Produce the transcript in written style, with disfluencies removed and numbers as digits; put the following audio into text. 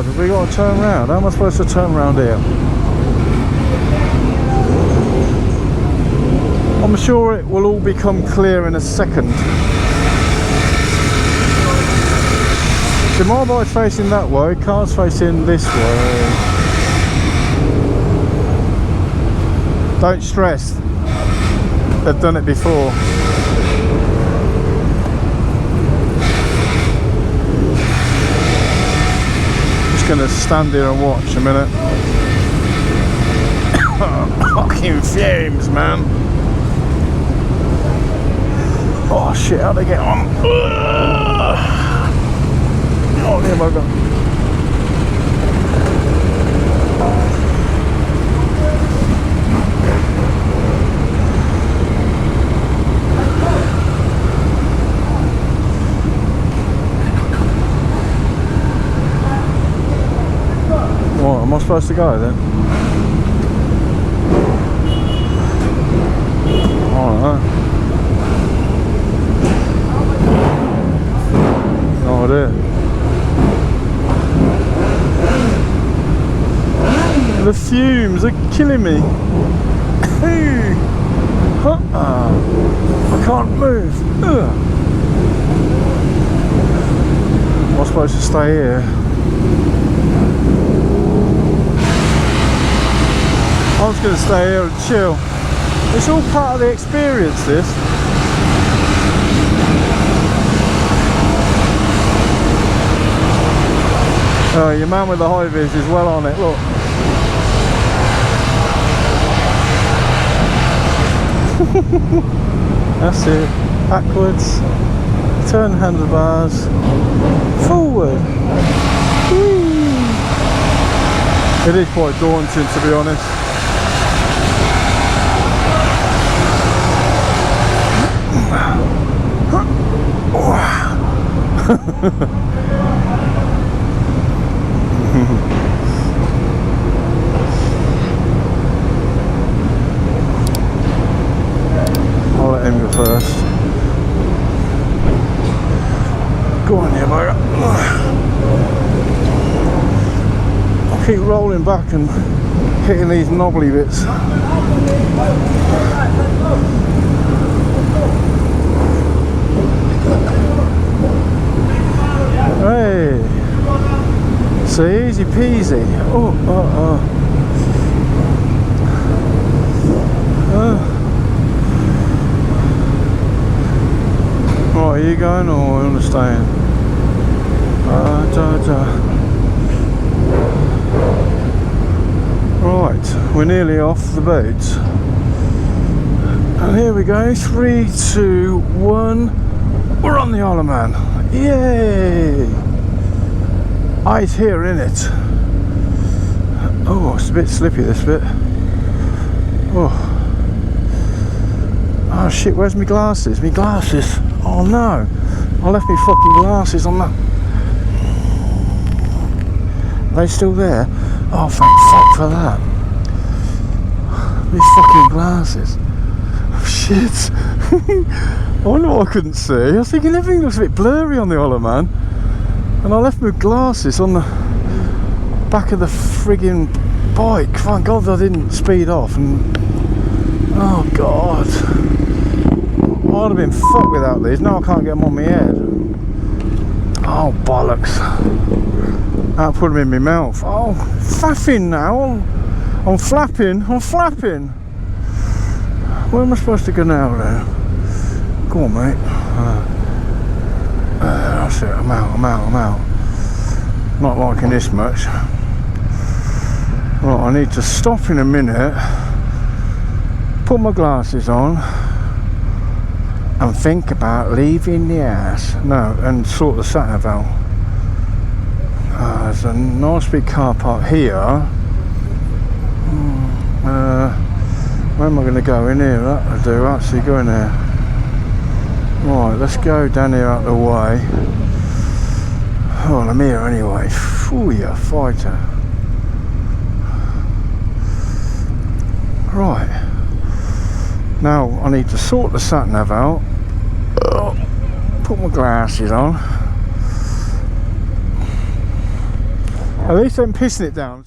God, have we got to turn around? How am I supposed to turn around here? I'm sure it will all become clear in a second. The motorbike's facing that way, car's facing this way. Don't stress, they've done it before. Just gonna stand here and watch a minute. Fucking fumes, man. Oh shit, how'd I get on? Oh, there we go. What, am I supposed to go then? Alright. No idea. The fumes are killing me. I can't move. Am I supposed to stay here? I'm just going to stay here and chill. It's all part of the experience, this. Oh, your man with the high vis is well on it, look. That's it. Backwards. Turn handlebars. Forward. Whee. It is quite daunting, to be honest. I'll let him go first. Go on, you mate. I'll keep rolling back and hitting these knobbly bits. Hey, so easy peasy. Right, are you going or are you staying? Right, we're nearly off the boat. And here we go, 3, 2, 1. We're on the Isle of Man. Yay! Ice here, innit? Oh, it's a bit slippy, this bit. Oh shit, where's my glasses? My glasses! Oh no! I left my fucking glasses on that. Are they still there? Oh, thank fuck for that. My fucking glasses. Oh, shit. I wonder what I couldn't see. I was thinking everything looks a bit blurry on the Isle of Man. And I left my glasses on the back of the friggin' bike. Thank God I didn't speed off. And oh God. I'd have been fucked without these. Now I can't get them on my head. Oh bollocks. I'll put them in my mouth. Oh, faffing now. I'm flapping. Where am I supposed to go now then? Go on, mate. That's it. I'm out. Not liking this much. Right, I need to stop in a minute, put my glasses on, and think about leaving the house. No, and sort the sat-nav out. There's a nice big car park here. Where am I going to go? In here? That'll do. Actually, go in there. Right, let's go down here out the way. Oh, I'm here anyway. Ooh, you fighter. Right. Now I need to sort the sat-nav out. Put my glasses on. At least I'm pissing it down.